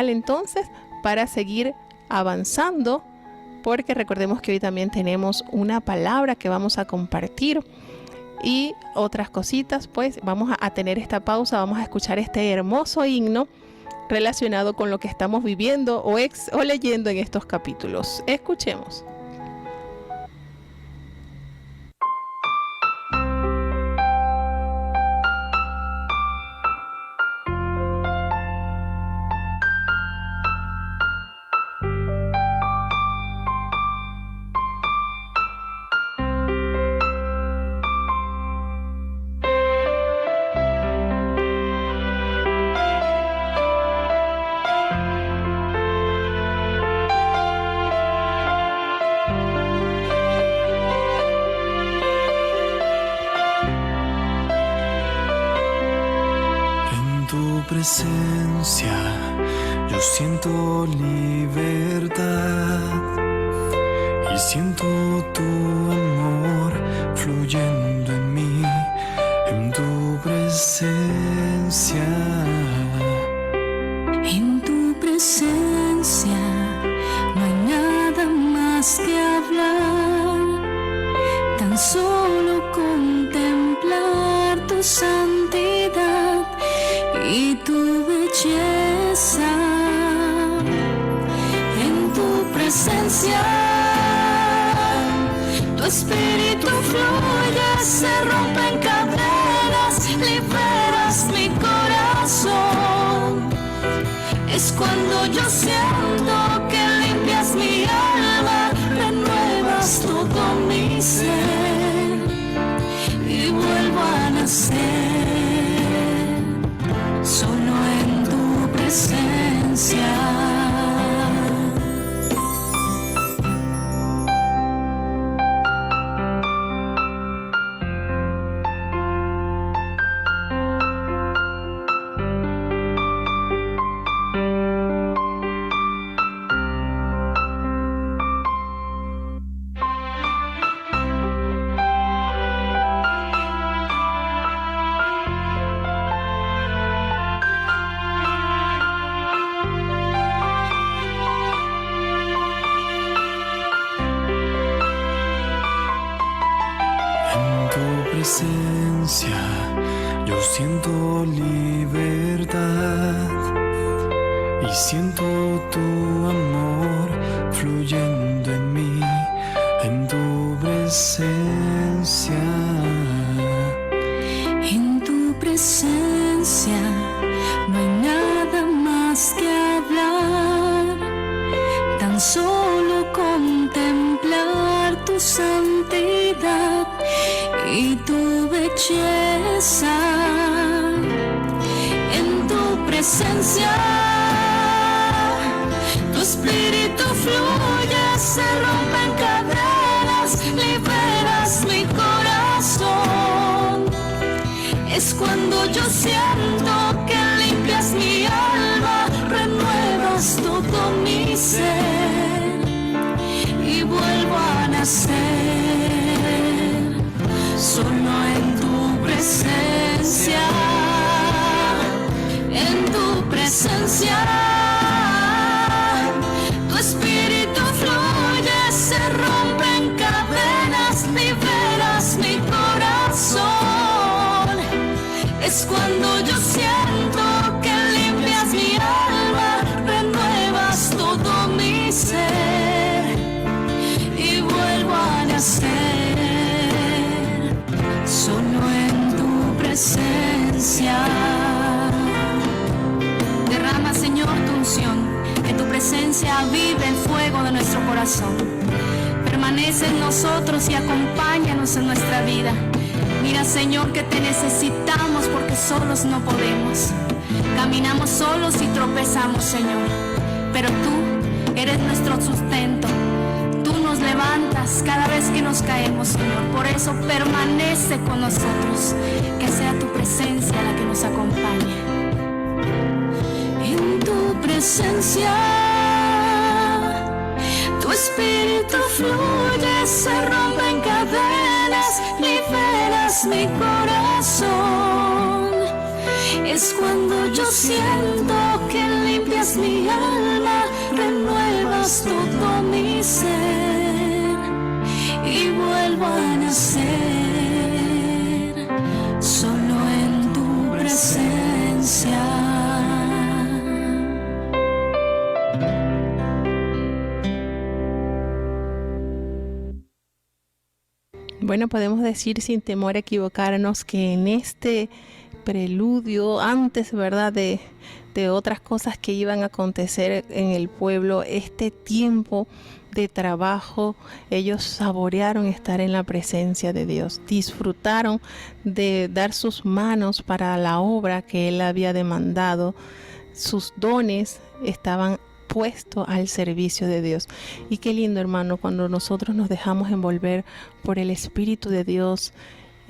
Entonces para seguir avanzando, porque recordemos que hoy también tenemos una palabra que vamos a compartir y otras cositas. Pues vamos a tener esta pausa, vamos a escuchar este hermoso himno relacionado con lo que estamos viviendo o leyendo en estos capítulos. Escuchemos. Presencia, yo siento libertad y siento tu amor fluyendo en mí, en tu presencia. En tu presencia no hay nada más que hablar, tan solo contemplar tu santidad y tu belleza. En tu presencia tu espíritu fluye, se rompen cadenas, liberas mi corazón. Es cuando yo siento que limpias mi alma, renuevas todo mi ser y vuelvo a nacer. Solo en tu presencia. Presencia, yo siento libertad y siento tu amor fluyendo en mí, en tu presencia. En tu presencia no hay nada más que hablar, tan solo contemplar tu santidad y tu belleza. En tu presencia tu espíritu fluye, se rompen cadenas, liberas mi corazón. Es cuando yo siento que limpias mi alma, renuevas todo mi ser y vuelvo a nacer. Solo en tu presencia, en tu presencia, tu espíritu fluye, se rompen cadenas, liberas mi corazón. Es cuando yo siento que limpias mi alma, renuevas todo mi ser y vuelvo a nacer. Solo en tu presencia. Derrama, Señor, tu unción. En tu presencia vive el fuego de nuestro corazón. Permanece en nosotros y acompáñanos en nuestra vida. Mira, Señor, que te necesitamos porque solos no podemos. Caminamos solos y tropezamos, Señor. Pero tú eres nuestro sustento. Nos levantas cada vez que nos caemos, Señor. Por eso permanece con nosotros. Que sea tu presencia la que nos acompañe. En tu presencia tu espíritu fluye, se rompen cadenas, liberas mi corazón. Es cuando yo siento que limpias mi alma, renuevas todo mi ser y vuelvo a nacer. Solo en tu presencia. Bueno, podemos decir sin temor a equivocarnos que en este preludio, antes, ¿verdad?, de otras cosas que iban a acontecer en el pueblo, este tiempo de trabajo, ellos saborearon estar en la presencia de Dios, disfrutaron de dar sus manos para la obra que Él había demandado, sus dones estaban puestos al servicio de Dios. Y qué lindo, hermano, cuando nosotros nos dejamos envolver por el Espíritu de Dios.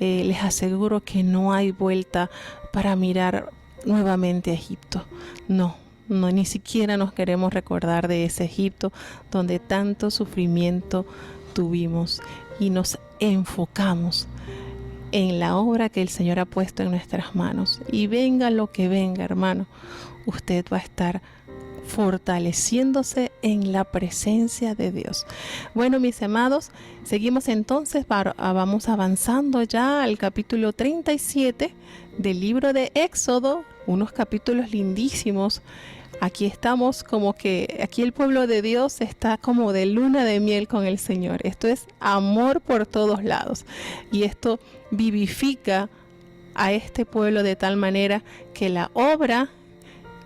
Les aseguro que no hay vuelta para mirar nuevamente a Egipto. No, ni siquiera nos queremos recordar de ese Egipto donde tanto sufrimiento tuvimos, y nos enfocamos en la obra que el Señor ha puesto en nuestras manos. Y venga lo que venga, hermano, usted va a estar fortaleciéndose en la presencia de Dios. Bueno, mis amados, seguimos entonces, vamos avanzando ya al capítulo 37 del libro de Éxodo, unos capítulos lindísimos. Aquí estamos aquí el pueblo de Dios está como de luna de miel con el Señor. Esto es amor por todos lados, y esto vivifica a este pueblo de tal manera que la obra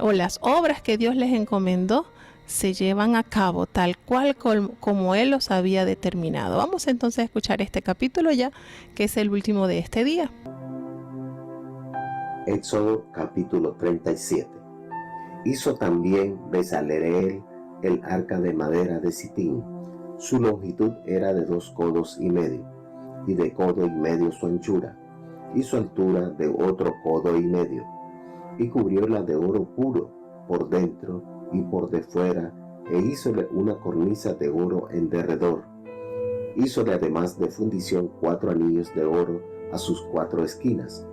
o las obras que Dios les encomendó se llevan a cabo tal cual como Él los había determinado. Vamos entonces a escuchar este capítulo ya, que es el último de este día. Éxodo capítulo 37. Hizo también Bezaleel el arca de madera de Sitín. Su longitud era de 2 codos y medio, y de codo y medio su anchura, y su altura de otro codo y medio. Y cubrióla de oro puro por dentro y por de fuera, e hízole una cornisa de oro en derredor. Hízole además de fundición 4 anillos de oro a sus 4 esquinas,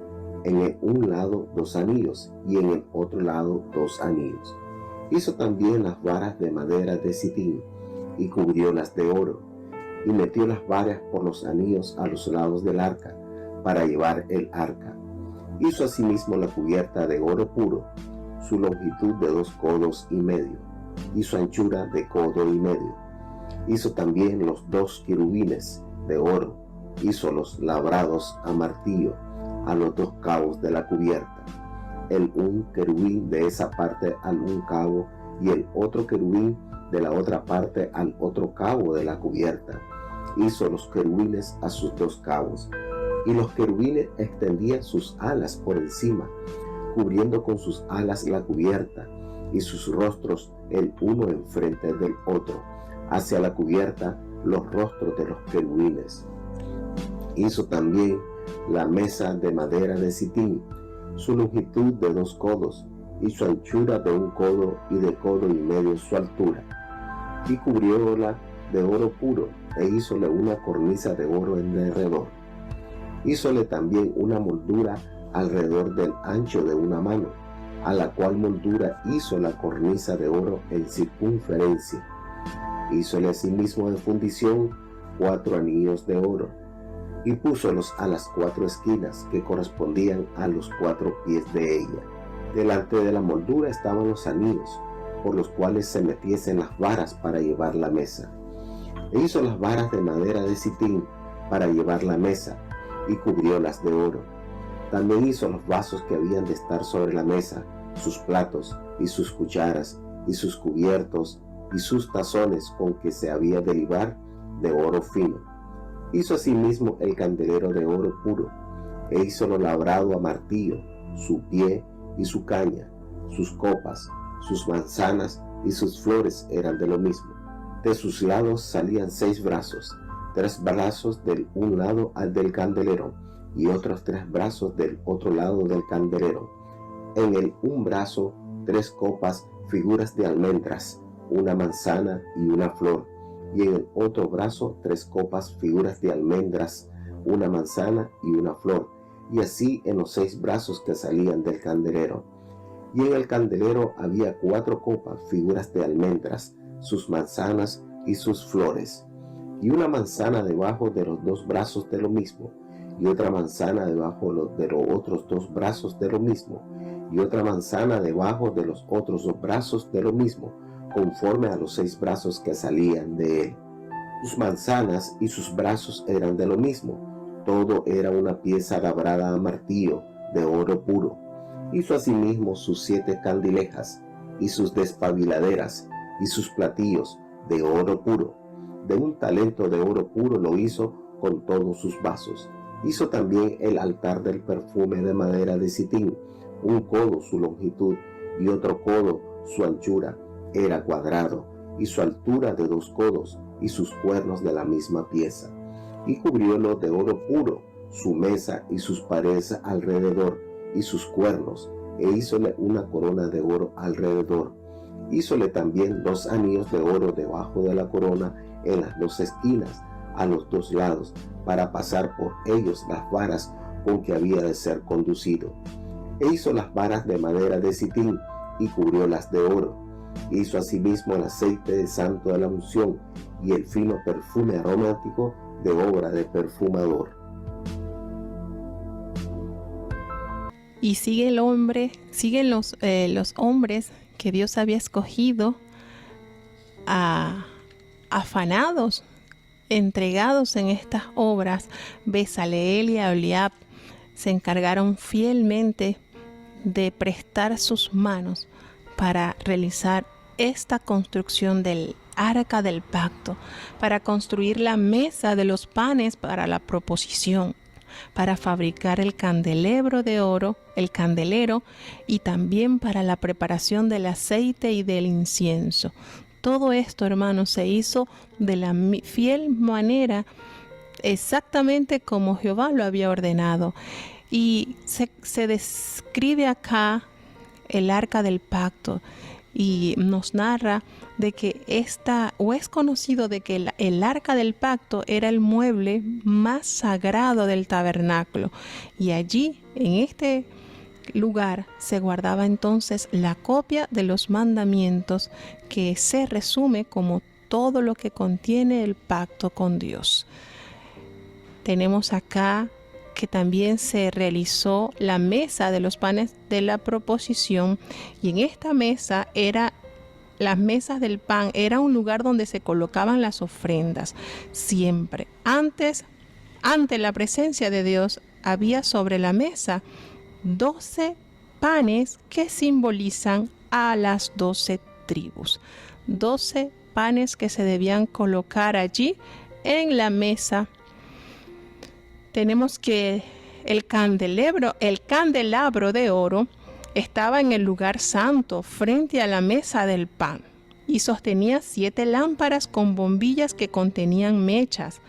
en el un lado 2 anillos, y en el otro lado 2 anillos. Hizo también las varas de madera de Sitín, y cubriólas de oro, y metió las varas por los anillos a los lados del arca, para llevar el arca. Hizo asimismo la cubierta de oro puro, su longitud de 2 codos y medio, y su anchura de codo y medio. Hizo también los 2 querubines de oro, hízolos labrados a martillo a los 2 cabos de la cubierta, el un querubín de esa parte al un cabo, y el otro querubín de la otra parte al otro cabo de la cubierta. Hizo los querubines a sus 2 cabos. Y los querubines extendían sus alas por encima, cubriendo con sus alas la cubierta, y sus rostros el uno enfrente del otro, hacia la cubierta los rostros de los querubines. Hizo también la mesa de madera de Sitín, su longitud de 2 codos, y su anchura de 1 codo, y de codo y medio su altura. Y cubrióla de oro puro, e hízole una cornisa de oro en derredor. Hízole también una moldura alrededor del ancho de una mano, a la cual moldura hizo la cornisa de oro en circunferencia. Hízole asimismo de fundición 4 anillos de oro, y púsolos a las 4 esquinas que correspondían a los 4 pies de ella. Delante de la moldura estaban los anillos, por los cuales se metiesen las varas para llevar la mesa. E hizo las varas de madera de Sitín para llevar la mesa, y cubriólas de oro. También hizo los vasos que habían de estar sobre la mesa, sus platos, y sus cucharas, y sus cubiertos, y sus tazones con que se había de libar de oro fino. Hizo asimismo el candelero de oro puro, e hízolo labrado a martillo, su pie y su caña, sus copas, sus manzanas y sus flores eran de lo mismo. De sus lados salían 6 brazos, 3 brazos del un lado al del candelero, y otros 3 brazos del otro lado del candelero. En el un brazo 3 copas, figuras de almendras, una manzana y una flor, y en el otro brazo 3 copas, figuras de almendras, una manzana y una flor, y así en los 6 brazos que salían del candelero. Y en el candelero había 4 copas, figuras de almendras, sus manzanas y sus flores, y una manzana debajo de los 2 brazos de lo mismo, y otra manzana debajo de los otros 2 brazos de lo mismo, y otra manzana debajo de los otros 2 brazos de lo mismo, conforme a los 6 brazos que salían de él. Sus manzanas y sus brazos eran de lo mismo, todo era una pieza labrada a martillo de oro puro. Hizo asimismo sus 7 candilejas y sus despabiladeras y sus platillos de oro puro. De un talento de oro puro lo hizo con todos sus vasos. Hizo también el altar del perfume de madera de sitín, 1 codo su longitud y otro codo su anchura. Era cuadrado, y su altura de 2 codos, y sus cuernos de la misma pieza. Y cubriólo de oro puro, su mesa y sus paredes alrededor, y sus cuernos, e hízole una corona de oro alrededor. Hízole también 2 anillos de oro debajo de la corona en las 2 esquinas, a los 2 lados, para pasar por ellos las varas con que había de ser conducido. E hizo las varas de madera de sitín, y cubriólas de oro. Hizo asimismo el aceite de santo de la unción, y el fino perfume aromático de obra de perfumador. Y siguen los hombres que Dios había escogido, afanados, entregados en estas obras. Bezaleel y Aholiab se encargaron fielmente de prestar sus manos para realizar esta construcción del arca del pacto, para construir la mesa de los panes para la proposición, para fabricar el candelero de oro, el candelero, y también para la preparación del aceite y del incienso. Todo esto, hermanos, se hizo de la fiel manera, exactamente como Jehová lo había ordenado. Y se describe acá el arca del pacto, y nos narra de que es conocido de que el arca del pacto era el mueble más sagrado del tabernáculo, y allí en este lugar se guardaba entonces la copia de los mandamientos, que se resume como todo lo que contiene el pacto con Dios. Tenemos acá que también se realizó la mesa de los panes de la proposición, y en esta mesa las mesas del pan era un lugar donde se colocaban las ofrendas. Siempre ante la presencia de Dios había sobre la mesa 12 panes que simbolizan a las 12 tribus. 12 panes que se debían colocar allí en la mesa. Tenemos que el candelabro de oro estaba en el lugar santo frente a la mesa del pan, y sostenía 7 lámparas con bombillas que contenían mechas,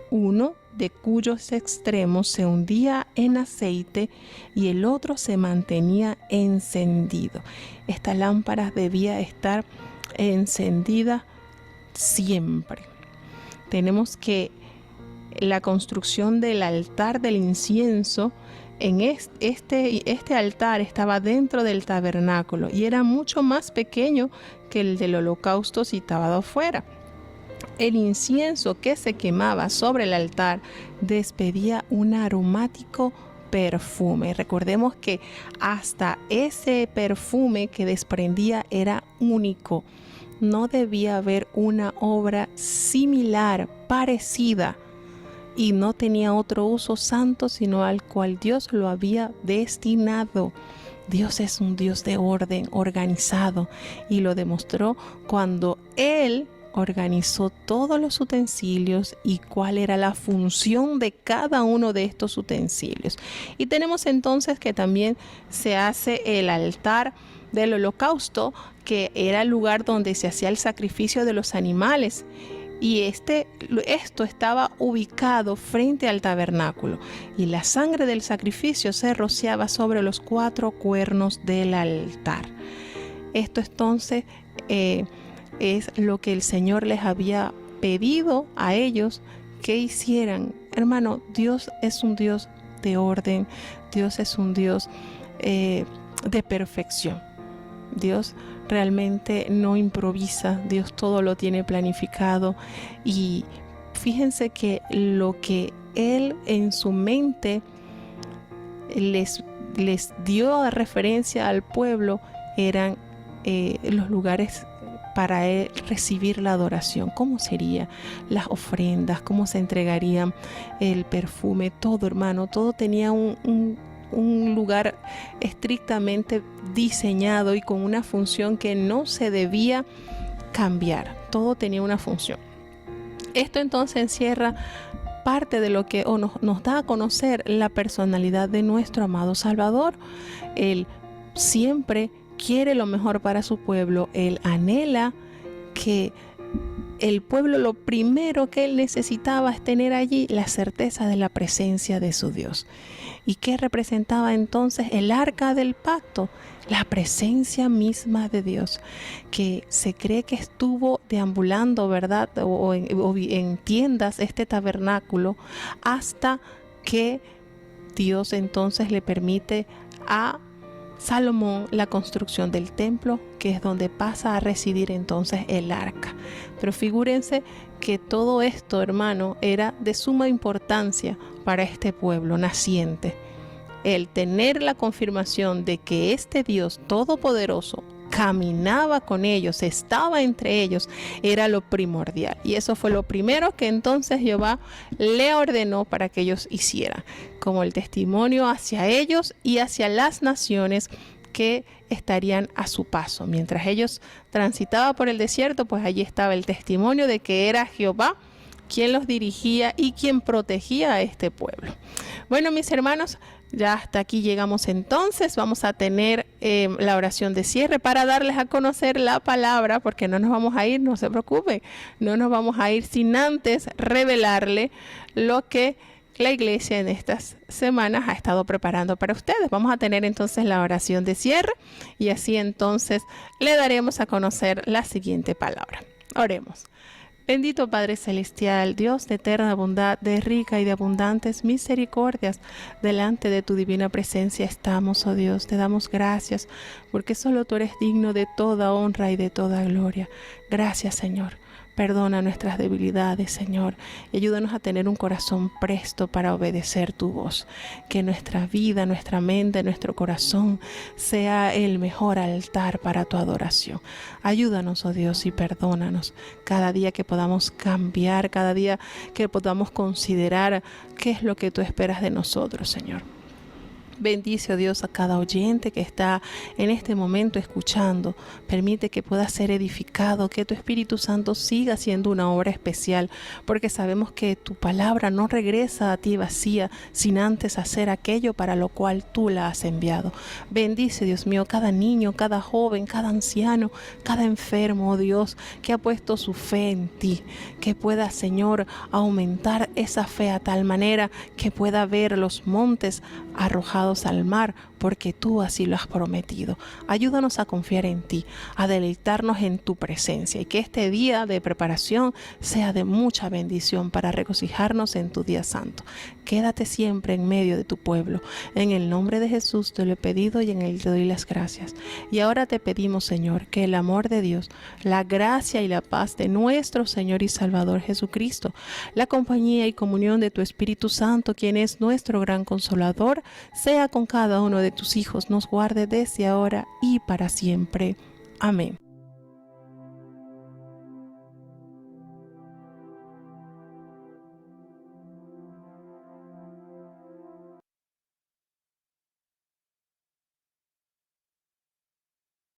uno de cuyos extremos se hundía en aceite y el otro se mantenía encendido. Esta lámpara debía estar encendida siempre. Tenemos que la construcción del altar del incienso, en este altar estaba dentro del tabernáculo y era mucho más pequeño que el del holocausto situado afuera. El incienso que se quemaba sobre el altar despedía un aromático perfume. Recordemos que hasta ese perfume que desprendía era único. No debía haber una obra similar, parecida, y no tenía otro uso santo sino al cual Dios lo había destinado. Dios es un Dios de orden, organizado, y lo demostró cuando Él organizó todos los utensilios y cuál era la función de cada uno de estos utensilios. Y tenemos entonces que también se hace el altar del holocausto, que era el lugar donde se hacía el sacrificio de los animales. Y esto estaba ubicado frente al tabernáculo, y la sangre del sacrificio se rociaba sobre los 4 cuernos del altar. Esto entonces es lo que el Señor les había pedido a ellos que hicieran. Hermano, Dios es un Dios de orden, Dios es un Dios de perfección. Dios realmente no improvisa, Dios todo lo tiene planificado, y fíjense que lo que Él en su mente les dio a referencia al pueblo eran los lugares para él recibir la adoración. ¿Cómo serían las ofrendas? ¿Cómo se entregarían el perfume? Todo, hermano, todo tenía un lugar estrictamente diseñado y con una función que no se debía cambiar. Todo tenía una función. Esto entonces encierra parte de lo que nos da a conocer la personalidad de nuestro amado Salvador. Él siempre quiere lo mejor para su pueblo. Él anhela que el pueblo, lo primero que él necesitaba es tener allí la certeza de la presencia de su Dios. ¿Y qué representaba entonces el arca del pacto? La presencia misma de Dios, que se cree que estuvo deambulando, ¿verdad? O en tiendas este tabernáculo, hasta que Dios entonces le permite a Salomón la construcción del templo, que es donde pasa a residir entonces el arca. Pero figúrense que todo esto, hermano, era de suma importancia para este pueblo naciente. El tener la confirmación de que este Dios todopoderoso caminaba con ellos, estaba entre ellos, era lo primordial. Y eso fue lo primero que entonces Jehová le ordenó para que ellos hicieran, como el testimonio hacia ellos y hacia las naciones que estarían a su paso. Mientras ellos transitaban por el desierto, pues allí estaba el testimonio de que era Jehová quien los dirigía y quien protegía a este pueblo. Bueno, mis hermanos, ya hasta aquí llegamos entonces. Vamos a tener la oración de cierre para darles a conocer la palabra, porque no nos vamos a ir, no se preocupen, no nos vamos a ir sin antes revelarle lo que la iglesia en estas semanas ha estado preparando para ustedes. Vamos a tener entonces la oración de cierre y así entonces le daremos a conocer la siguiente palabra. Oremos. Bendito Padre Celestial, Dios de eterna bondad, de rica y de abundantes misericordias, delante de tu divina presencia estamos, oh Dios. Te damos gracias porque solo tú eres digno de toda honra y de toda gloria. Gracias, Señor. Perdona nuestras debilidades, Señor, y ayúdanos a tener un corazón presto para obedecer tu voz. Que nuestra vida, nuestra mente, nuestro corazón sea el mejor altar para tu adoración. Ayúdanos, oh Dios, y perdónanos cada día que podamos cambiar, cada día que podamos considerar qué es lo que tú esperas de nosotros, Señor. Bendice, oh Dios, a cada oyente que está en este momento escuchando. Permite que pueda ser edificado, que tu Espíritu Santo siga haciendo una obra especial, porque sabemos que tu palabra no regresa a ti vacía, sin antes hacer aquello para lo cual tú la has enviado. Bendice, Dios mío, cada niño, cada joven, cada anciano, cada enfermo, oh Dios, que ha puesto su fe en ti. Que pueda, Señor, aumentar esa fe a tal manera que pueda ver los montes arrojados al mar, porque tú así lo has prometido. Ayúdanos a confiar en ti, a deleitarnos en tu presencia, y que este día de preparación sea de mucha bendición para regocijarnos en tu día santo. Quédate siempre en medio de tu pueblo. En el nombre de Jesús te lo he pedido y en él te doy las gracias. Y ahora te pedimos, Señor, que el amor de Dios, la gracia y la paz de nuestro Señor y Salvador Jesucristo, la compañía y comunión de tu Espíritu Santo, quien es nuestro gran consolador, sea con cada uno de tus hijos, nos guarde desde ahora y para siempre. Amén.